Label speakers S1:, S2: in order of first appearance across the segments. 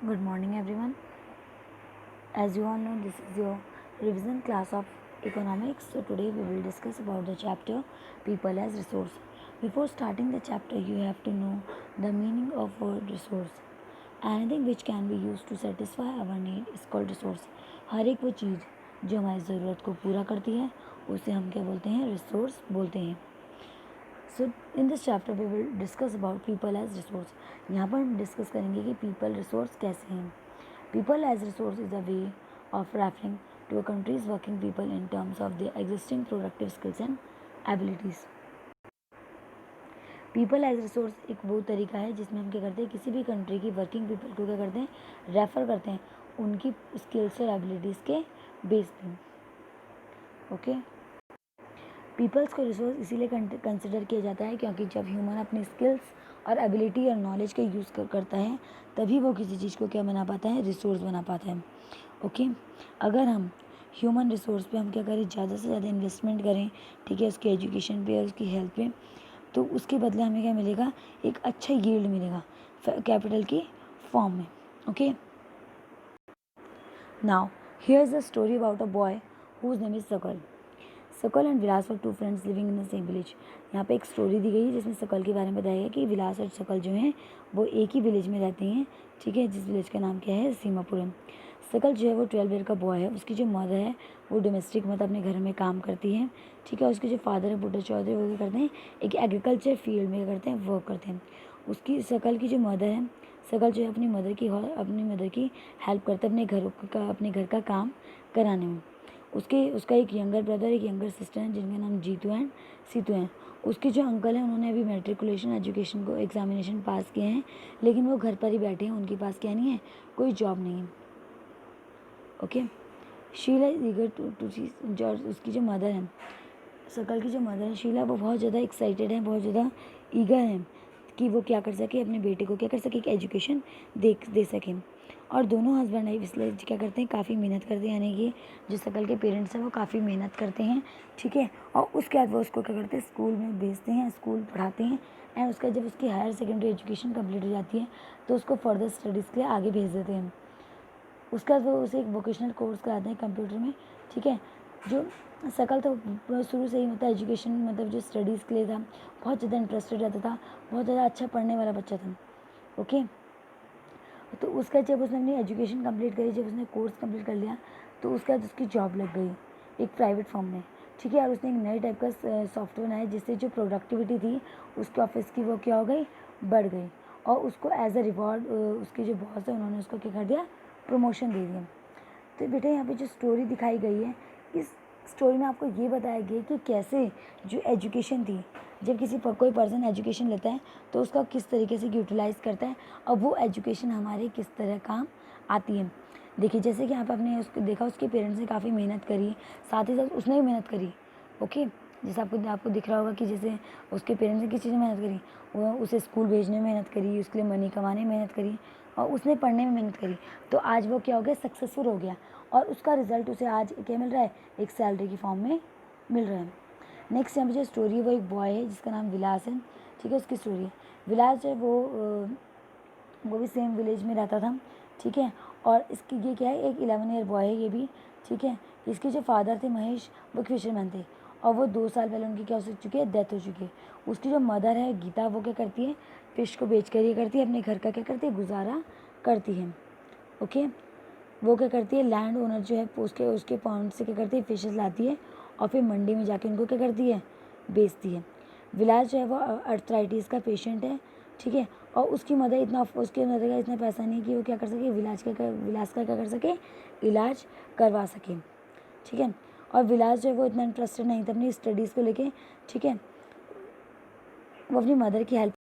S1: Good morning, everyone. As you all know, this is your revision class of economics. So today we will discuss about the chapter People as Resource. Before starting the chapter, you have to know the meaning of word resource. Anything which can be used to satisfy our need is called resource. हर एक वो चीज़ जो हमारी ज़रूरत को पूरा करती है उसे हम क्या बोलते हैं? रिसोर्स बोलते हैं. So in this chapter we will discuss about people as resource. यहाँ पर हम डिस्कस करेंगे कि पीपल रिसोर्स कैसे हैं. People as resource is a way of referring to a country's working people in terms of their existing productive skills and abilities. People as resource एक वो तरीका है जिसमें हम क्या करते हैं, किसी भी कंट्री की वर्किंग पीपल को क्या करते हैं, रेफ़र करते हैं उनकी स्किल्स और एबिलिटीज़ के बेस पे. ओके. पीपल्स को रिसोर्स इसीलिए कंसिडर किया जाता है क्योंकि जब ह्यूमन अपनी स्किल्स और एबिलिटी और नॉलेज का यूज़ करता है तभी वो किसी चीज़ को क्या बना पाता है, रिसोर्स बना पाता है. ओके. अगर हम ह्यूमन रिसोर्स पे हम क्या करें, ज़्यादा से ज़्यादा इन्वेस्टमेंट करें, ठीक है, उसकी एजुकेशन पे, उसकी हेल्थ पे, तो उसके बदले हमें क्या मिलेगा, एक अच्छा यील्ड मिलेगा कैपिटल की फॉर्म में. Okay. Now here is a story about a boy whose name is Sakal. Sakal and Vilas were two friends living in the same village. यहाँ पे एक स्टोरी दी गई है जिसमें सकल के बारे में बताया गया कि विलास और सकल जो हैं वो एक ही विलेज में रहते हैं. ठीक है, जिस विलेज का नाम क्या है, सीमापुरम. सकल जो है वो 12 ईयर का बॉय है. उसकी जो मदर है वो डोमेस्टिक मतलब अपने घर में काम करती है. ठीक है. उसके जो फादर है बुड्ढा चौधरी, वो क्या करते हैं, एक एग्रीकल्चर फील्ड में क्या करते हैं, वर्क करते हैं. उसकी सकल की जो मदर है, सकल जो है अपनी मदर की हेल्प करते हैं अपने घर का काम कराने में. उसका एक यंगर ब्रदर, एक यंगर सिस्टर है जिनका नाम जीतू एंड सीतू हैं. उसके जो अंकल हैं उन्होंने अभी मैट्रिकुलेशन एजुकेशन को एग्जामिनेशन पास किए हैं, लेकिन वो घर पर ही बैठे हैं. उनके पास क्या नहीं है, कोई जॉब नहीं है. ओके. शीला ईगर टू सी, जो उसकी जो मदर है, सकल की जो मदर है शीला, वो बहुत ज़्यादा एक्साइटेड है, बहुत ज़्यादा ईगर है कि वो क्या कर सके, अपने बेटे को क्या कर सके, एक एजुकेशन दे सके. और दोनों हस्बैंड वाइफ इसलिए क्या करते हैं, काफ़ी मेहनत करते हैं. यानी कि जो सकल के पेरेंट्स हैं वो काफ़ी मेहनत करते हैं. ठीक है. और उसके बाद वो उसको क्या करते हैं, स्कूल में भेजते हैं, स्कूल पढ़ाते हैं. एंड उसका जब उसकी हायर सेकेंडरी एजुकेशन कंप्लीट हो जाती है तो उसको फर्दर स्टडीज़ के लिए आगे भेज देते हैं. उसके बाद वो उसे एक वोकेशनल कोर्स कराते हैं कंप्यूटर में. ठीक है. जो सकल तो शुरू से ही मतलब एजुकेशन मतलब जो स्टडीज़ के लिए था, बहुत ज़्यादा इंटरेस्टेड रहता था, बहुत ज़्यादा अच्छा पढ़ने वाला बच्चा था. ओके. तो उसका जब उसने अपनी एजुकेशन कंप्लीट करी, जब उसने कोर्स कंप्लीट कर लिया, तो उसके बाद उसकी जॉब लग गई एक प्राइवेट फर्म में. ठीक है. और उसने एक नए टाइप का सॉफ्टवेयर बनाया जिससे जो प्रोडक्टिविटी थी उसके ऑफिस की वो क्या हो गई, बढ़ गई. और उसको एज अ रिवॉर्ड उसके जो बॉस है उन्होंने उसको क्या कर दिया, प्रमोशन दे दिया. तो बेटा यहाँ पे जो स्टोरी दिखाई गई है, इस स्टोरी में आपको ये बताया गया कि कैसे जो एजुकेशन थी, जब कोई पर्सन एजुकेशन लेता है तो उसका किस तरीके से यूटिलाइज़ करता है और वो एजुकेशन हमारे किस तरह काम आती है. देखिए जैसे कि यहाँ पर आपने उसको देखा, उसके पेरेंट्स ने काफ़ी मेहनत करी, साथ ही साथ उसने भी मेहनत करी. ओके. जैसे आपको दिख रहा होगा कि जैसे उसके पेरेंट्स ने किस चीज़ में मेहनत करी, वो उसे स्कूल भेजने में मेहनत करी, उसके लिए मनी कमाने में मेहनत करी, और उसने पढ़ने में मेहनत करी. तो आज वो क्या हो गया, सक्सेसफुल हो गया. और उसका रिजल्ट उसे आज क्या मिल रहा है, एक सैलरी की फॉर्म में मिल रहा है. नेक्स्ट यहाँ पे जो स्टोरी है वो एक बॉय है जिसका नाम विलास है. ठीक है. उसकी स्टोरी है, विलास जो है वो भी सेम विलेज में रहता था. ठीक है. और इसकी ये क्या है, एक 11 ईयर बॉय है ये भी. ठीक है. इसके जो फादर थे महेश, वो फिशरमैन थे और वो 2 साल पहले उनकी क्या हो चुकी है, डेथ हो चुकी है. उसकी जो मदर है गीता, वो क्या करती है, फ़िश को बेच कर ये करती है, अपने घर का क्या करती है, गुजारा करती है. ओके. वो क्या करती है, लैंड ओनर जो है उसके पॉइंट से क्या करती है, फिशेस लाती है और फिर मंडी में जाके उनको क्या करती है, बेचती है. विलास जो है वो अर्थराइटिस का पेशेंट है. ठीक है. और उसकी मदर का इतना पैसा नहीं कि वो क्या कर सके, विलास का क्या कर सके, इलाज करवा सके. ठीक है. और विलास जो है वो इतना इंटरेस्टेड नहीं था अपनी स्टडीज़ को लेके. ठीक है. वो अपनी मदर की हेल्प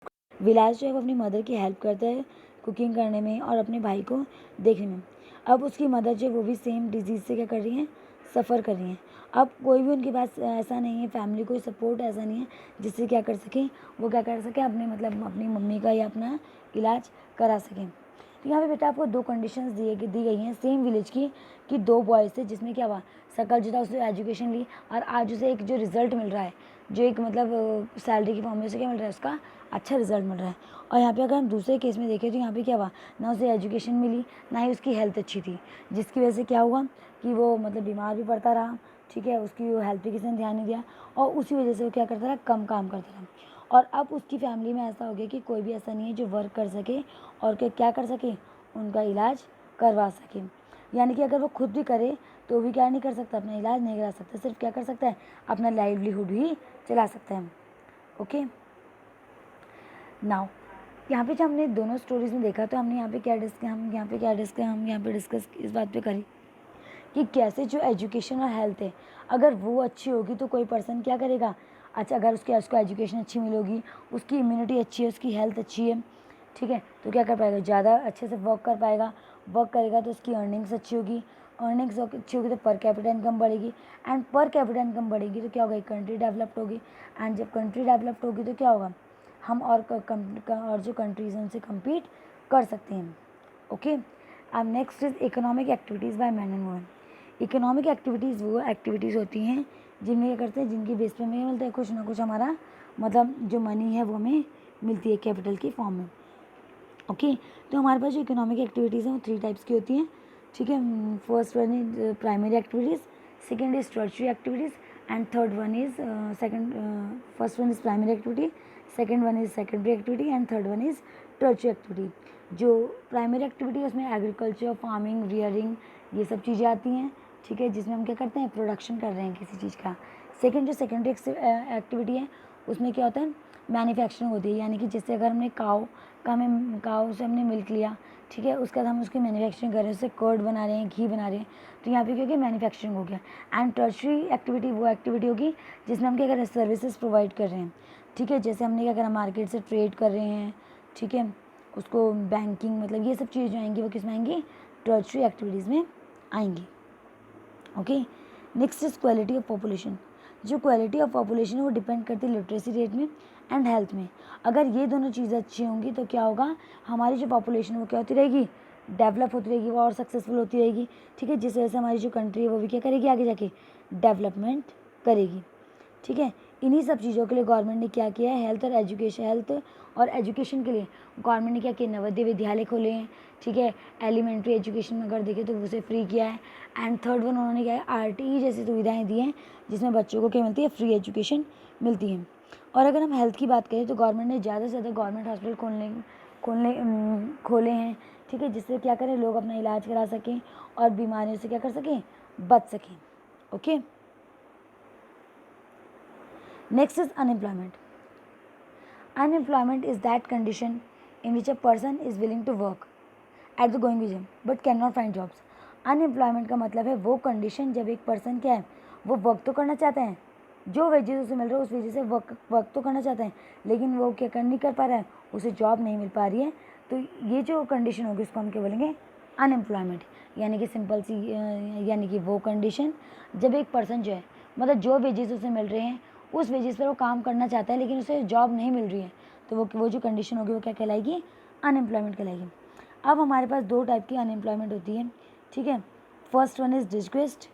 S1: विलास जो है वो अपनी मदर की हेल्प करता है कुकिंग करने में और अपने भाई को देखने में. अब उसकी मदर जो है वो भी सेम डिजीज़ से क्या कर रही हैं, सफ़र कर रही हैं. अब कोई भी उनके पास ऐसा नहीं है, फैमिली कोई सपोर्ट ऐसा नहीं है जिससे क्या कर सकें, वो क्या कर सकें, अपनी मम्मी का या अपना इलाज करा सकें. तो यहाँ पे बेटा आपको 2 कंडीशंस दी गई हैं सेम विलेज की, कि 2 बॉयज़ थे जिसमें क्या हुआ, सकल जो था उसने एजुकेशन ली और आज उसे एक जो रिज़ल्ट मिल रहा है, जो एक मतलब सैलरी की फॉर्म में उसे क्या मिल रहा है, उसका अच्छा रिजल्ट मिल रहा है। और यहाँ पे अगर हम दूसरे केस में देखें तो यहाँ पे क्या हुआ, ना उसे एजुकेशन मिली, ना ही उसकी हेल्थ अच्छी थी, जिसकी वजह से क्या हुआ कि वो मतलब बीमार भी पड़ता रहा, ठीक है, उसकी हेल्थ पे किसी ने ध्यान नहीं दिया, और उसी वजह से वो क्या करता रहा, कम काम करता रहा। और अब उसकी फैमिली में ऐसा हो गया कि कोई भी ऐसा नहीं है जो वर्क कर सके और क्या कर सके, उनका इलाज करवा सके। यानी कि अगर वो खुद भी करे तो भी क्या नहीं कर सकता, अपना इलाज नहीं करा सकता, सिर्फ क्या कर सकता है, अपना लाइवलीहुड ही चला सकता है। ओके, नाउ यहाँ पे जब हमने दोनों स्टोरीज में देखा तो हमने यहाँ पे क्या डिस्कस इस बात पे करी कि कैसे जो एजुकेशन और हेल्थ है, अगर वो अच्छी होगी तो कोई पर्सन क्या करेगा, अच्छा अगर उसको एजुकेशन अच्छी मिलेगी, उसकी इम्यूनिटी अच्छी है, उसकी हेल्थ अच्छी है, ठीक है, तो क्या कर पाएगा, ज़्यादा अच्छे से वर्क कर पाएगा, वर्क करेगा तो उसकी अर्निंग्स अच्छी होगी, अर्निंग्स अच्छी होगी तो पर कैपिटा इनकम बढ़ेगी, एंड पर कैपिटा इनकम बढ़ेगी तो क्या होगा, कंट्री डेवलप्ड होगी, एंड जब कंट्री डेवलप्ड होगी तो क्या होगा, हम और जो कंट्रीज हैं उनसे कम्पीट कर सकते हैं। ओके, अब next is economic activities by man and women. Economic activities वो एक्टिविटीज़ होती हैं जिनमें क्या करते हैं, जिनकी बेस पे हमें मिलता है कुछ ना कुछ, हमारा मतलब जो मनी है वो हमें मिलती है कैपिटल की फॉर्म में। ओके, तो हमारे पास जो इकोनॉमिक एक्टिविटीज़ हैं वो 3 टाइप्स की होती हैं, ठीक है। First one is primary activities, second is tertiary activities, and third one is first one is primary activity, second one is secondary activity, and third one is tertiary activity. जो primary activity है उसमें agriculture, farming, rearing, ये सब चीज़ें आती हैं, ठीक है, जिसमें हम क्या करते हैं, प्रोडक्शन कर रहे हैं किसी चीज़ का। सेकेंड जो सेकेंडरी एक्टिविटी है उसमें क्या होता है, मैन्युफैक्चरिंग होती है, यानी कि जैसे अगर हमने काऊ से हमने मिल्क लिया, ठीक है, उसके बाद हम उसकी मैन्युफैक्चरिंग कर रहे हैं, उससे कर्ड बना रहे हैं, घी बना रहे हैं, तो यहाँ पे क्या हो गया, मैन्युफैक्चरिंग हो गया। एंड टर्शियरी एक्टिविटी वो एक्टिविटी होगी जिसमें हम क्या कर रहे हैं, सर्विसेज प्रोवाइड कर रहे हैं, ठीक है, जैसे हमने क्या करा, मार्केट से ट्रेड कर रहे हैं, ठीक है, उसको बैंकिंग, मतलब ये सब चीज़ें जो आएंगी वो किस में आएंगी, टर्शियरी एक्टिविटीज़ में आएंगी। Okay, next is quality of population. जो क्वालिटी ऑफ पॉपुलेशन है वो डिपेंड करती है लिटरेसी रेट में एंड हेल्थ में। अगर ये दोनों चीज़ें अच्छी होंगी तो क्या होगा, हमारी जो पॉपुलेशन है वो क्या होती रहेगी, डेवलप होती रहेगी, वो और सक्सेसफुल होती रहेगी, ठीक है, जिस वजह से हमारी जो कंट्री है वो भी क्या करेगी, आगे जाके डेवलपमेंट करेगी, ठीक है। इन्हीं सब चीज़ों के लिए गवर्नमेंट ने क्या किया है, हेल्थ और एजुकेशन के लिए गवर्नमेंट ने क्या किया, नवोदय विद्यालय खोले हैं, ठीक है, एलिमेंट्री एजुकेशन में अगर देखें तो उसे फ्री किया है। एंड थर्ड वन उन्होंने क्या है, RTE जैसी सुविधाएं दी हैं जिसमें बच्चों को क्या मिलती है, फ्री एजुकेशन मिलती है। और अगर हम हेल्थ की बात करें तो गवर्नमेंट ने ज़्यादा से ज़्यादा गवर्नमेंट हॉस्पिटल खोले हैं, ठीक है, जिससे क्या करें, लोग अपना इलाज करा सकें और बीमारियों से क्या कर सकें, बच सकें। Okay, next is unemployment. Unemployment is that condition in which a person is willing to work at the going wage but cannot find jobs. Unemployment का मतलब है वो कंडीशन जब एक पर्सन क्या है, वो वर्क तो करना चाहते हैं, जो वेजेस उसे मिल रहा है उस वजह से वर्क तो करना चाहते हैं, लेकिन वो क्या नहीं कर पा रहा है, उसे जॉब नहीं मिल पा रही है, तो ये जो कंडीशन होगी उसको हम क्या बोलेंगे, अनएम्प्लॉयमेंट। यानी कि सिंपल सी यानी कि वो कंडीशन जब एक पर्सन जो है, मतलब जो वेजेस उसे मिल रहे हैं उस वेजेस पर वो काम करना चाहता है लेकिन उसे जॉब नहीं मिल रही है, तो वो जो कंडीशन होगी वो क्या कहलाएगी, अनएम्प्लॉयमेंट कहलाएगी। अब हमारे पास 2 टाइप की अनएम्प्लॉयमेंट होती है, ठीक है। First one is disgraced.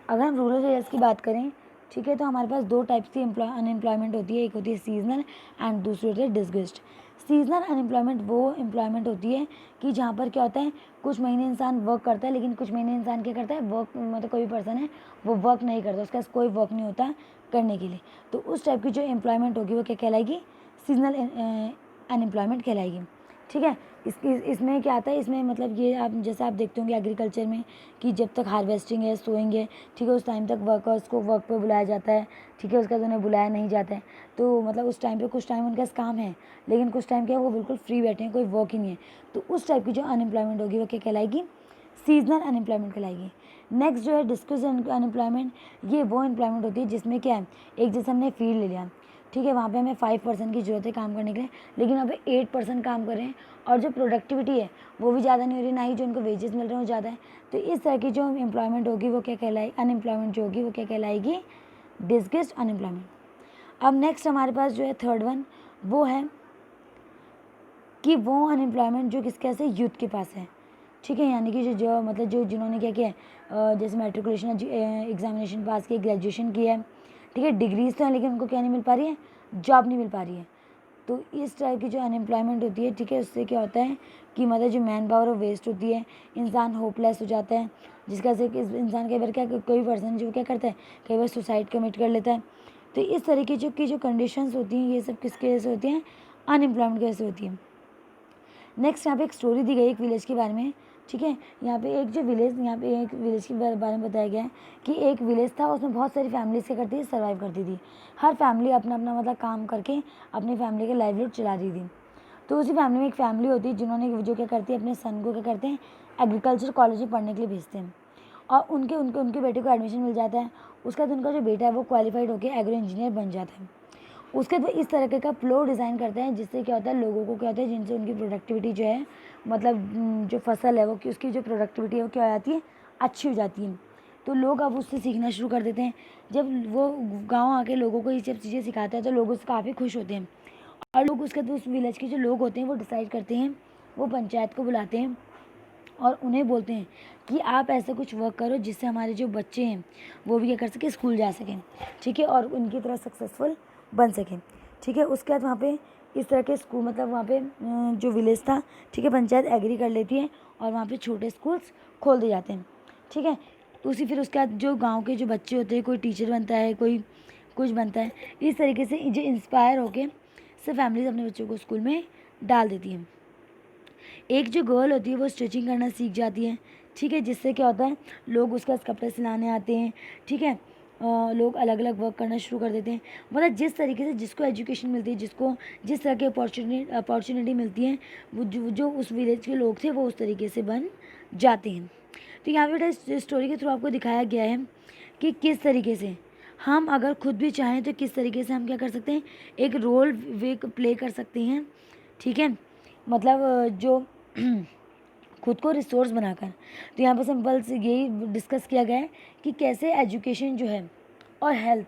S1: अगर हम रूरल एरियाज़ की बात करें, ठीक है, तो हमारे पास 2 टाइप्स की अनएम्प्लॉयमेंट होती है, एक होती है सीजनल एंड दूसरी होती है डिस्ग्रेस्ड। सीजनल अनएम्प्लॉयमेंट वो एम्प्लॉयमेंट होती है कि जहाँ पर क्या होता है, कुछ महीने इंसान वर्क करता है लेकिन कुछ महीने इंसान क्या करता है, वर्क मतलब कोई भी पर्सन है वो वर्क नहीं करता, उसके पास कोई वर्क नहीं होता करने के लिए, तो उस टाइप की जो एम्प्लॉयमेंट होगी वो क्या कहलाएगी, सीजनल अनएम्प्लॉयमेंट कहलाएगी, ठीक है। इसमें क्या आता है, इसमें मतलब ये आप जैसे आप देखते होंगे एग्रीकल्चर में कि जब तक हार्वेस्टिंग है, सोइंग है, ठीक है, उस टाइम तक वर्कर्स को वर्क पे बुलाया जाता है, ठीक है, उसके बाद उन्हें बुलाया नहीं जाता है, तो मतलब उस टाइम पे कुछ टाइम उनके पास काम है लेकिन कुछ टाइम क्या है वो बिल्कुल फ्री बैठे हैं, कोई वर्क ही नहीं है, तो उस टाइप की जो अनएम्प्लॉयमेंट होगी वो क्या कहलाएगी, सीजनल अनएम्प्लॉयमेंट कहलाएगी। नेक्स्ट जो है डिस्क्रीज अनएम्प्लॉयमेंट, ये वो एम्प्लॉयमेंट होती है जिसमें क्या है, एक जैसे हमने फील्ड ले लिया, ठीक है, वहाँ पे हमें 5% की ज़रूरत है काम करने के लिए, लेकिन वहाँ पे 8% काम कर रहे हैं और जो प्रोडक्टिविटी है वो भी ज़्यादा नहीं हो रही, ना ही जो उनको वेजेस मिल रहे हैं वो ज़्यादा है, तो इस तरह की जो एम्प्लॉयमेंट होगी वो क्या कहलाएगी, अनएम्प्लॉयमेंट जो होगी वो क्या कहलाएगी, डिस्ग्रेस्ड अनएम्प्लॉयमेंट। अब नेक्स्ट हमारे पास जो है थर्ड वन, वो है कि वो अनएम्प्लॉयमेंट जो किसके पास है, यूथ के पास है, ठीक है, यानी कि जो मतलब जो जिन्होंने क्या किया है, जैसे मेट्रिकुलेशन एग्जामिनेशन पास किया, ग्रेजुएशन किया है, ठीक है, डिग्रीज तो हैं लेकिन उनको क्या नहीं मिल पा रही है, जॉब नहीं मिल पा रही है। तो इस तरह की जो अनएम्प्लॉयमेंट होती है, ठीक है, उससे क्या होता है कि मतलब जो मैन पावर वो वेस्ट होती है, इंसान होपलेस हो जाता है, जिसका से कि इंसान कई बार क्या, कोई पर्सन जो क्या करता है, कई बार सुसाइड कमिट कर लेता है। तो इस तरीके जो कंडीशंस होती हैं, ये सब किसकी वजह से होती हैं, अनएम्प्लॉयमेंट की वजह से होती है। नेक्स्ट यहाँ पे एक स्टोरी दी गई एक विलेज के बारे में, ठीक है। यहाँ पे एक विलेज के बारे में बताया गया है कि एक विलेज था, उसमें बहुत सारी फैमिलीज क्या करती थी, सर्वाइव करती थी। हर फैमिली अपना अपना मतलब काम करके अपनी फैमिली का लाइवलीहुड चला रही थी। तो उसी फैमिली में एक फैमिली होती है जिन्होंने जो क्या करती है, अपने सन को क्या करते हैं, एग्रीकल्चर कॉलेज में पढ़ने के लिए भेजते हैं, और उनके उनके उनके बेटे को एडमिशन मिल जाता है। उसके बाद उनका जो बेटा है वो क्वालिफाइड होकर एग्रो इंजीनियर बन जाता है। उसके बाद इस तरीके का फ्लो डिज़ाइन करते हैं, जिससे क्या होता है, लोगों को क्या होता है, जिनसे उनकी प्रोडक्टिविटी जो है, मतलब जो फसल है वो कि उसकी जो प्रोडक्टिविटी है वो क्या हो जाती है, अच्छी हो जाती है। तो लोग अब उससे सीखना शुरू कर देते हैं। जब वो गाँव आके लोगों को ये सब चीज़ें सिखाता है तो लोग उससे काफ़ी खुश होते हैं। और लोग उसके बाद उस विलेज के जो लोग होते हैं वो डिसाइड करते हैं, वो पंचायत को बुलाते हैं और उन्हें बोलते हैं कि आप ऐसा कुछ वर्क करो जिससे हमारे जो बच्चे हैं वो भी क्या कर सकें, स्कूल जा सकें, ठीक है, और उनकी तरह सक्सेसफुल बन सकें, ठीक है। उसके बाद वहाँ पे इस तरह के स्कूल, मतलब वहाँ पे जो विलेज था, ठीक है, पंचायत एग्री कर लेती है और वहाँ पे छोटे स्कूल्स खोल दिए जाते हैं, ठीक है। तो फिर उसके बाद जो गाँव के जो बच्चे होते हैं, कोई टीचर बनता है, कोई कुछ बनता है। इस तरीके से जो इंस्पायर होके सब फैमिलीज अपने बच्चों को स्कूल में डाल देती हैं। एक जो गर्ल होती है वो स्टिचिंग करना सीख जाती है, ठीक है, जिससे क्या होता है, लोग उसका कपड़े सिलाने आते हैं, ठीक है। लोग अलग अलग वर्क करना शुरू कर देते हैं। मतलब जिस तरीके से जिसको एजुकेशन मिलती है, जिसको जिस तरह की अपॉर्चुनिटी मिलती है, वो जो उस विलेज के लोग थे वो उस तरीके से बन जाते हैं। तो यहाँ पे स्टोरी के थ्रू आपको दिखाया गया है कि किस तरीके से हम अगर खुद भी चाहें तो किस तरीके से हम क्या कर सकते हैं, एक रोल वे प्ले कर सकते हैं, ठीक है। मतलब जो खुद को रिसोर्स बनाकर। तो यहाँ पर सिंपल से यही डिस्कस किया गया है कि कैसे एजुकेशन जो है और हेल्थ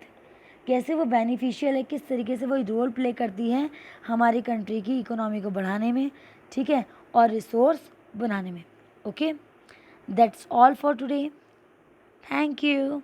S1: कैसे वो बेनिफिशियल है, किस तरीके से वो रोल प्ले करती है हमारी कंट्री की इकोनॉमी को बढ़ाने में, ठीक है, और रिसोर्स बनाने में। Okay, that's all for today. Thank you.